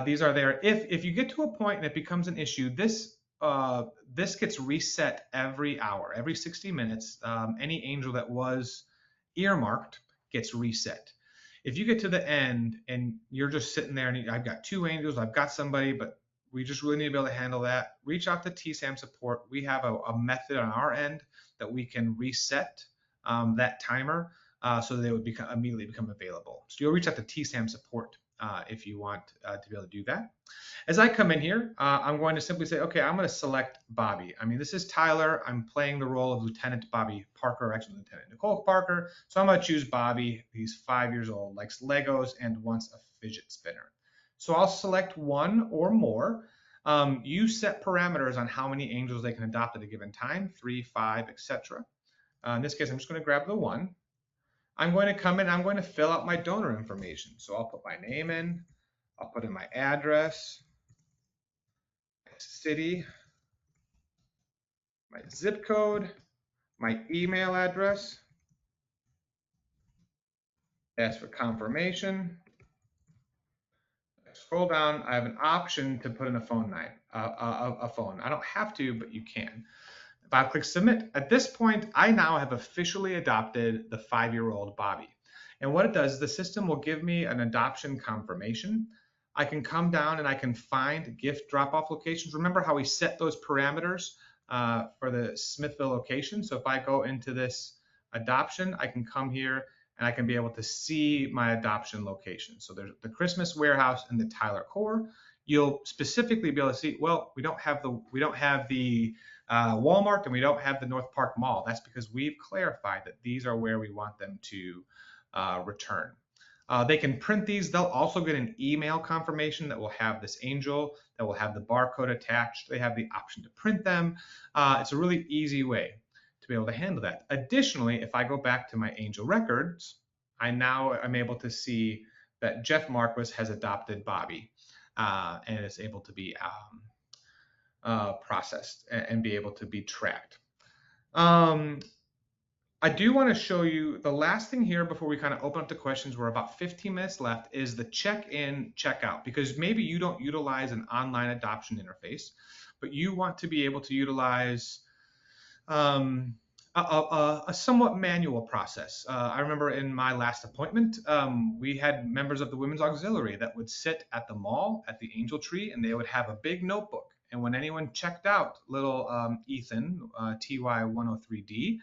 Speaker 1: these are there. If you get to a point and it becomes an issue, this gets reset every hour, every 60 minutes. Any angel that was earmarked gets reset. If you get to the end and you're just sitting there and I've got 2 angels, I've got somebody, but we just really need to be able to handle that, reach out to TSAM support. We have a method on our end that we can reset that timer so they would immediately become available. So you'll reach out to TSAM support if you want to be able to do that. As I come in here, I'm going to simply say, okay, I'm going to select Bobby. I mean, this is Tyler. I'm playing the role of Lieutenant Bobby Parker, or actually Lieutenant Nicole Parker. So I'm going to choose Bobby. He's 5 years old, likes Legos, and wants a fidget spinner. So I'll select one or more. You set parameters on how many angels they can adopt at a given time, 3, 5, etc. In this case, I'm just going to grab the 1. I'm going to come in, I'm going to fill out my donor information. So I'll put my name in, I'll put in my address, city, my zip code, my email address, ask for confirmation. Scroll down, I have an option to put in a phone. I don't have to, but you can. If I click submit, at this point, I now have officially adopted the 5-year-old Bobby. And what it does is the system will give me an adoption confirmation. I can come down and I can find gift drop-off locations. Remember how we set those parameters for the Smithville location? So if I go into this adoption, I can come here and I can be able to see my adoption location. So there's the Christmas Warehouse and the Tyler Core. You'll specifically be able to see, well, we don't have the Walmart and we don't have the North Park Mall. That's because we've clarified that these are where we want them to return. They can print these. They'll also get an email confirmation that will have this angel, that will have the barcode attached. They have the option to print them. It's a really easy way to be able to handle that. Additionally, if I go back to my angel records, I'm able to see that Jeff Marquis has adopted Bobby and is able to be processed and be able to be tracked. I do want to show you the last thing here before we kind of open up the questions. We're about 15 minutes left, is the check-in, check-out, because maybe you don't utilize an online adoption interface, but you want to be able to utilize a somewhat manual process. I remember in my last appointment, we had members of the Women's Auxiliary that would sit at the mall at the Angel Tree, and they would have a big notebook. And when anyone checked out little Ethan, TY103D,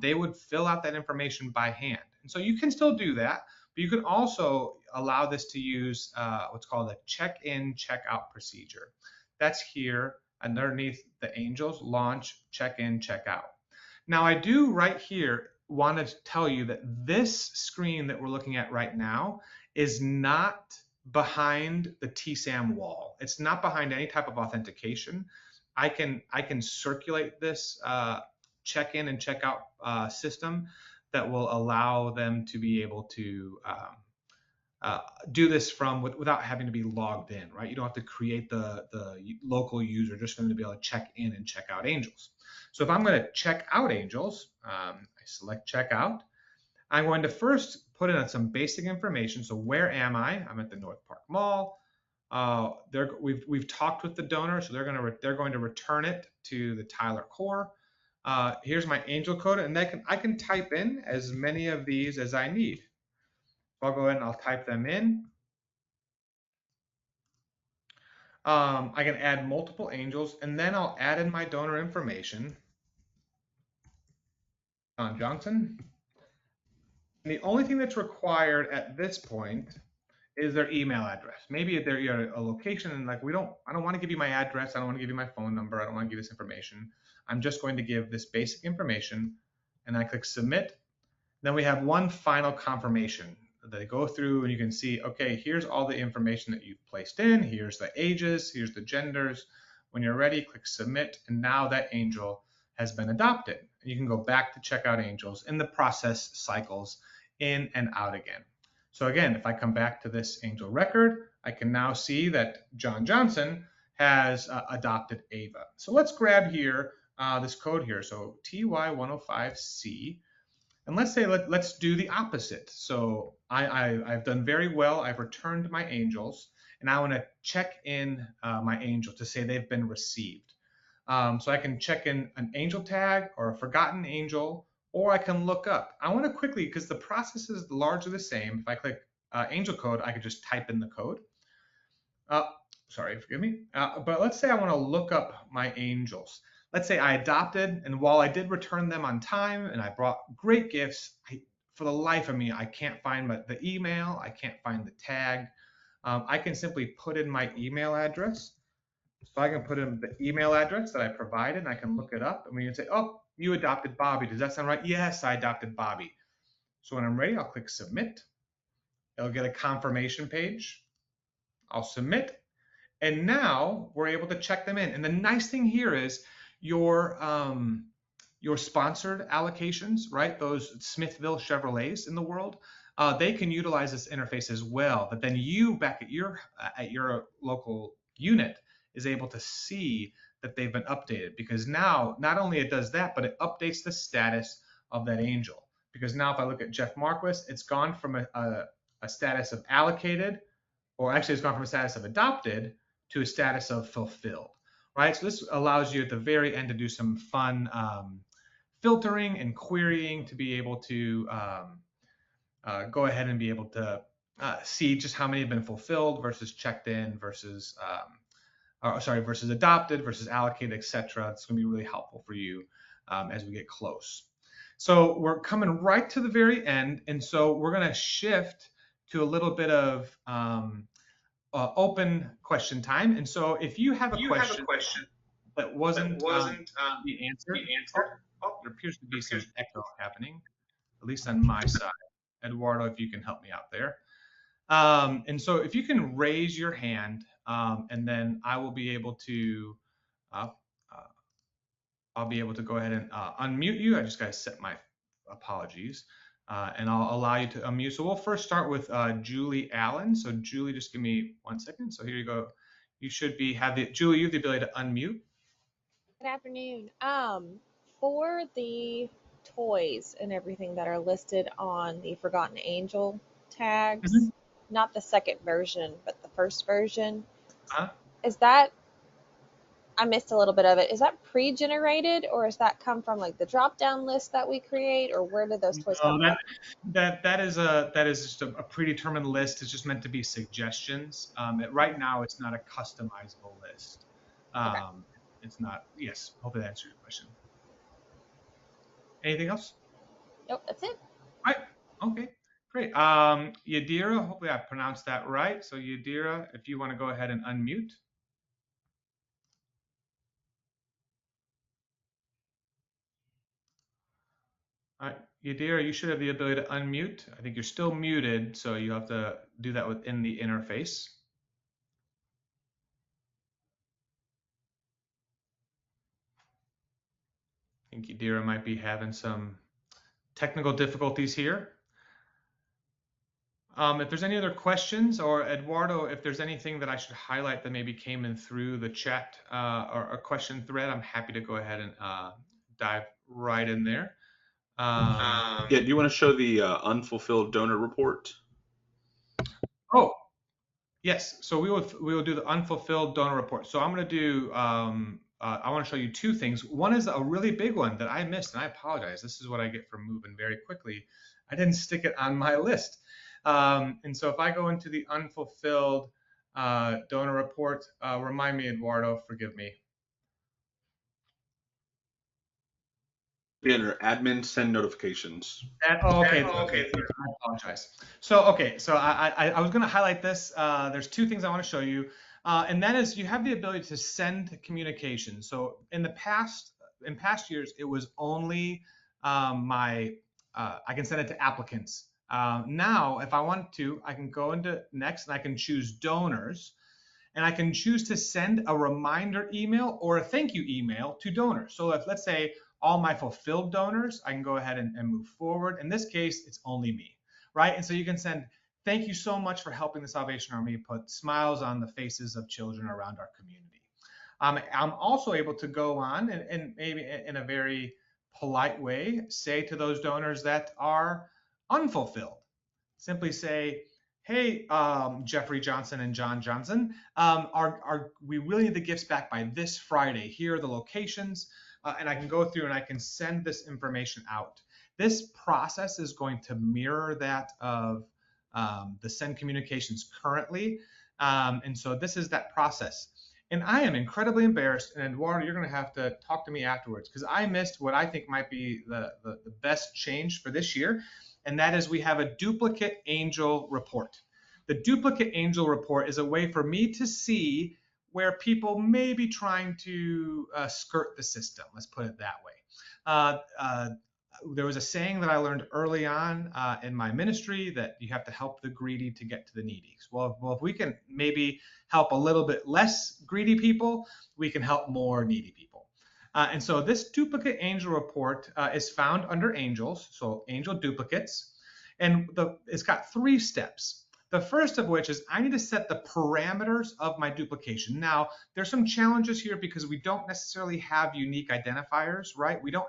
Speaker 1: they would fill out that information by hand. And so you can still do that, but you can also allow this to use what's called a check-in, check-out procedure. That's here underneath the Angels, launch, check-in, check-out. Now I do right here want to tell you that this screen that we're looking at right now is not behind the TSAM wall. It's not behind any type of authentication. I can circulate this check-in and check-out system that will allow them to be able to do this from without having to be logged in, right? You don't have to create the local user just for them to be able to check in and check out Angels. So if I'm going to check out Angels, I select checkout. I'm going to first put in some basic information. So where am I? I'm at the North Park Mall. We've talked with the donor, so they're going to return it to the Tyler Core. Here's my Angel code, and I can type in as many of these as I need. So I'll go ahead and I'll type them in. I can add multiple angels, and then I'll add in my donor information. John Johnson. And the only thing that's required at this point is their email address. Maybe they're a location and like I don't want to give you my address. I don't want to give you my phone number. I don't want to give this information. I'm just going to give this basic information, and I click submit. Then we have one final confirmation. They go through and you can see, okay, here's all the information that you've placed in. Here's the ages, here's the genders. When you're ready, click submit, and now that angel has been adopted. And you can go back to check out angels, and the process cycles in and out again. So again, if I come back to this angel record, I can now see that John Johnson has adopted Ava. So let's grab here this code here. So TY105C. And let's say let's do the opposite. So I've done very well. I've returned my angels, and I want to check in my angel to say they've been received. So I can check in an angel tag or a forgotten angel, or I can look up. I want to quickly, because the process is largely the same. If I click angel code, I could just type in the code. Sorry, forgive me. But let's say I want to look up my angels. Let's say I adopted, and while I did return them on time and I brought great gifts, for the life of me, I can't find the email, I can't find the tag. I can simply put in my email address. So I can put in the email address that I provided, and I can look it up. And we can say, oh, you adopted Bobby. Does that sound right? Yes, I adopted Bobby. So when I'm ready, I'll click submit. It'll get a confirmation page. I'll submit. And now we're able to check them in. And the nice thing here is your sponsored allocations, right? Those Smithville Chevrolets in the world, they can utilize this interface as well. But then you back at your local unit is able to see that they've been updated, because now not only it does that, but it updates the status of that angel. Because now if I look at Jeff Marquis, it's gone from a status of allocated, or actually it's gone from a status of adopted to a status of fulfilled, right? So this allows you at the very end to do some fun filtering and querying to be able to go ahead and be able to see just how many have been fulfilled versus checked in versus versus adopted versus allocated, etc. It's going to be really helpful for you as we get close. So we're coming right to the very end, and so we're going to shift to a little bit of open question time. And so if you have a question that wasn't the answer, there appears to be some echo happening, at least on my side. Eduardo, if you can help me out there. And so if you can raise your hand, and then I will be able to, I'll be able to go ahead and unmute you. I just got to set my apologies. And I'll allow you to unmute. So we'll first start with Julie Allen. So Julie, just give me 1 second. So here you go. You should Julie, you have the ability to unmute.
Speaker 2: Good afternoon. For the toys and everything that are listed on the Forgotten Angel tags, not the second version, but the first version, is that, I missed a little bit of it. Is that pre-generated, or is that come from like the drop-down list that we create, or where do those toys come from?
Speaker 1: That is just a predetermined list. It's just meant to be suggestions. Right now, it's not a customizable list.
Speaker 2: Okay.
Speaker 1: It's not. Yes, hopefully that answers your question. Anything else?
Speaker 2: Nope, that's it.
Speaker 1: Right. Okay. Great. Yadira, hopefully I pronounced that right. So Yadira, if you want to go ahead and unmute. All right, Yadira, you should have the ability to unmute. I think you're still muted, so you have to do that within the interface. I think Yadira might be having some technical difficulties here. If there's any other questions, or Eduardo, if there's anything that I should highlight that maybe came in through the chat or a question thread, I'm happy to go ahead and dive right in there.
Speaker 3: Yeah, do you want to show the unfulfilled donor report?
Speaker 1: Oh, yes. So we will do the unfulfilled donor report. So I'm going to do. I want to show you two things. One is a really big one that I missed, and I apologize. This is what I get for moving very quickly. I didn't stick it on my list. And so if I go into the unfulfilled donor report, remind me, Eduardo, forgive me.
Speaker 3: Under admin send notifications.
Speaker 1: Okay. I apologize. So I was going to highlight this. There's two things I want to show you, and that is you have the ability to send communication. So in past years, it was only I can send it to applicants. Now, if I want to, I can go into next and I can choose donors, and I can choose to send a reminder email or a thank you email to donors. So if, let's say, all my fulfilled donors, I can go ahead and move forward. In this case, it's only me, right? And so you can send, thank you so much for helping the Salvation Army put smiles on the faces of children around our community. I'm also able to go on and maybe in a very polite way, say to those donors that are unfulfilled, simply say, hey, Jeffrey Johnson and John Johnson, we really need the gifts back by this Friday. Here are the locations. And I can go through and I can send this information out. This process is going to mirror that of the send communications currently. And so this is that process. And I am incredibly embarrassed. And Eduardo, you're going to have to talk to me afterwards because I missed what I think might be the best change for this year. And that is we have a duplicate angel report. The duplicate angel report is a way for me to see where people may be trying to skirt the system. Let's put it that way. There was a saying that I learned early on in my ministry that you have to help the greedy to get to the needy. Well, if we can maybe help a little bit less greedy people, we can help more needy people. And so this duplicate angel report is found under angels, so angel duplicates. And it's got 3 steps. The first of which is I need to set the parameters of my duplication. Now, there's some challenges here because we don't necessarily have unique identifiers, right? We don't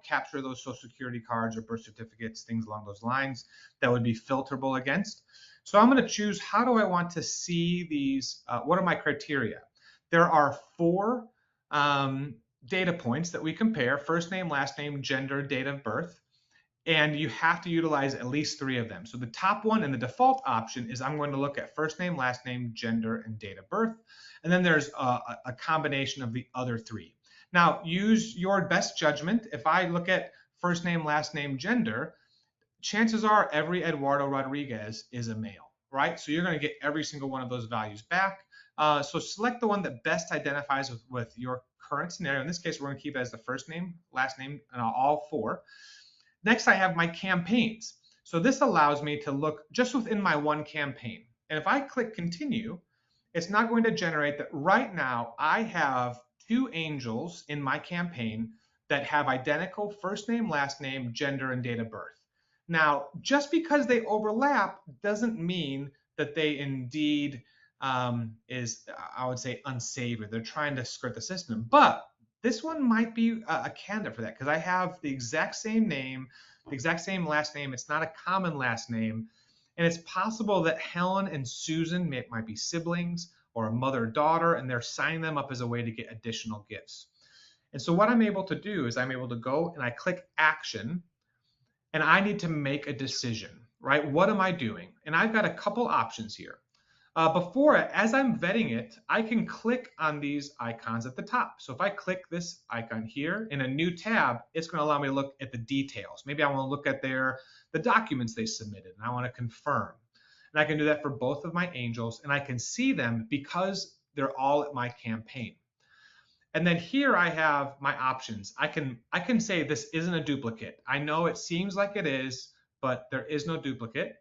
Speaker 1: capture those social security cards or birth certificates, things along those lines that would be filterable against. So I'm going to choose how do I want to see these, what are my criteria? There are 4 data points that we compare, first name, last name, gender, date of birth. And you have to utilize at least 3 of them. So the top one and the default option is I'm going to look at first name, last name, gender, and date of birth. And then there's a combination of the other 3. Now, use your best judgment. If I look at first name, last name, gender, chances are every Eduardo Rodriguez is a male, right? So you're going to get every single one of those values back. So select the one that best identifies with your current scenario. In this case, we're going to keep it as the first name, last name, and all 4. Next, I have my campaigns. So this allows me to look just within my one campaign. And if I click continue, it's not going to generate that right now I have 2 angels in my campaign that have identical first name, last name, gender, and date of birth. Now, just because they overlap doesn't mean that they indeed is, I would say, unsavory. They're trying to skirt the system. But this one might be a candidate for that because I have the exact same name, the exact same last name. It's not a common last name. And it's possible that Helen and Susan might be siblings or a mother-daughter, and they're signing them up as a way to get additional gifts. And so what I'm able to do is I'm able to go and I click action, and I need to make a decision, right? What am I doing? And I've got a couple options here. As I'm vetting it, I can click on these icons at the top. So if I click this icon here in a new tab, it's going to allow me to look at the details. Maybe I want to look at the documents they submitted, and I want to confirm. And I can do that for both of my angels, and I can see them because they're all at my campaign. And then here I have my options. I can say this isn't a duplicate. I know it seems like it is, but there is no duplicate.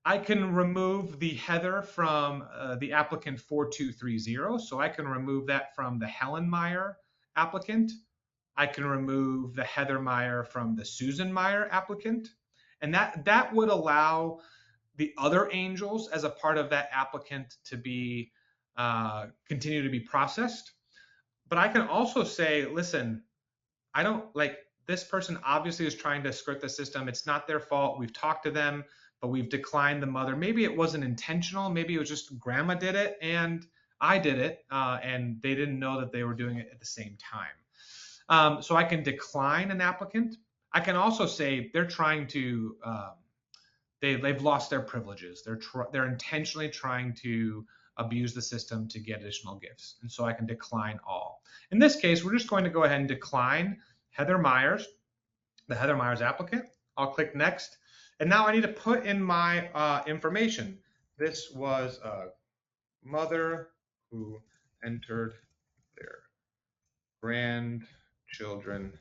Speaker 1: I can remove the header from the applicant 4230. So I can remove that from the Helen Meyer applicant. I can remove the Heather Meyer from the Susan Meyer applicant. And that would allow the other angels as a part of that applicant to be continue to be processed. But I can also say, listen, I don't like this person obviously is trying to skirt the system. It's not their fault. We've talked to them, but we've declined the mother. Maybe it wasn't intentional. Maybe it was just grandma did it and I did it, and they didn't know that they were doing it at the same time. So I can decline an applicant. I can also say they're trying to, they've lost their privileges. They're intentionally trying to abuse the system to get additional gifts. And so I can decline all. In this case, we're just going to go ahead and decline Heather Myers, the Heather Myers applicant. I'll click next. And now I need to put in my information. This was a mother who entered their grandchildren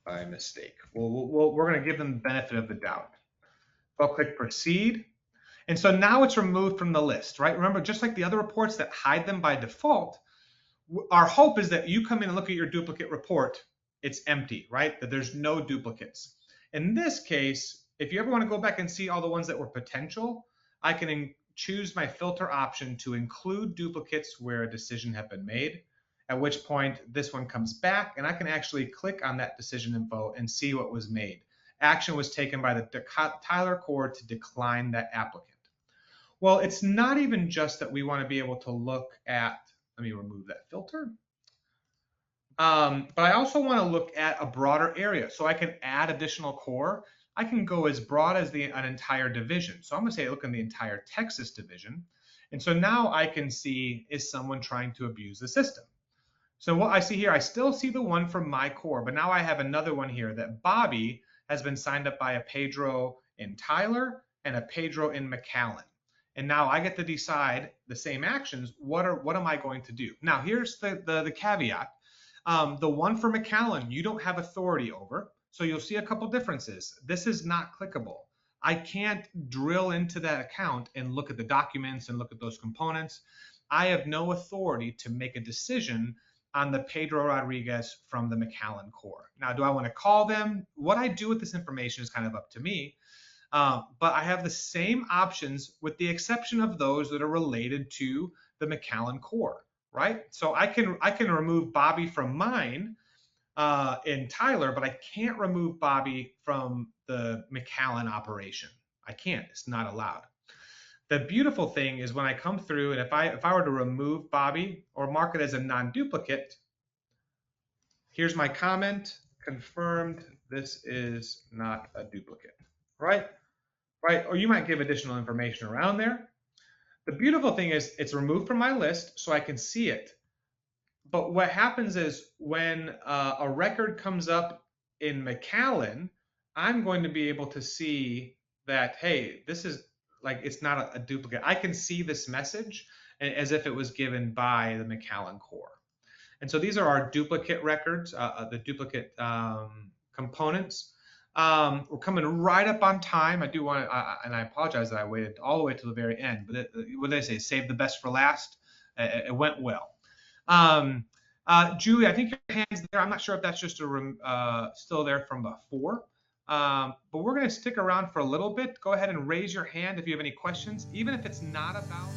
Speaker 1: by mistake. We're going to give them the benefit of the doubt. I'll click proceed. And so now it's removed from the list, right? Remember, just like the other reports that hide them by default, our hope is that you come in and look at your duplicate report, it's empty, right? That there's no duplicates. In this case, if you ever want to go back and see all the ones that were potential, I can choose my filter option to include duplicates where a decision had been made, at which point this one comes back and I can actually click on that decision info and see what was made. Action was taken by the Tyler Core to decline that applicant. Well, it's not even just that we want to be able to look at, let me remove that filter. But I also want to look at a broader area. So I can add additional core. I can go as broad as an entire division. So I'm going to say look in the entire Texas division. And so now I can see, is someone trying to abuse the system? So what I see here, I still see the one from my core, but now I have another one here that Bobby has been signed up by a Pedro in Tyler and a Pedro in McAllen. And now I get to decide the same actions. What am I going to do? Now here's the caveat. The one for McAllen, you don't have authority over. So you'll see a couple differences. This is not clickable. I can't drill into that account and look at the documents and look at those components. I have no authority to make a decision on the Pedro Rodriguez from the McAllen core. Now, do I want to call them? What I do with this information is kind of up to me. But I have the same options with the exception of those that are related to the McAllen core, right? So I can remove Bobby from mine in Tyler, but I can't remove Bobby from the McAllen operation. I can't. It's not allowed. The beautiful thing is when I come through and if I were to remove Bobby or mark it as a non-duplicate, here's my comment, confirmed, this is not a duplicate, right? Right? Or you might give additional information around there. The beautiful thing is it's removed from my list so I can see it. But what happens is when a record comes up in McAllen, I'm going to be able to see that, hey, this is like, it's not a duplicate. I can see this message as if it was given by the McAllen core. And so these are our duplicate records, the duplicate components. We're coming right up on time. I do want to, and I apologize that I waited all the way to the very end, but what did they say? Save the best for last. It went well. Julie, I think your hand's there. I'm not sure if that's just still there from before. But we're going to stick around for a little bit. Go ahead and raise your hand if you have any questions, even if it's not about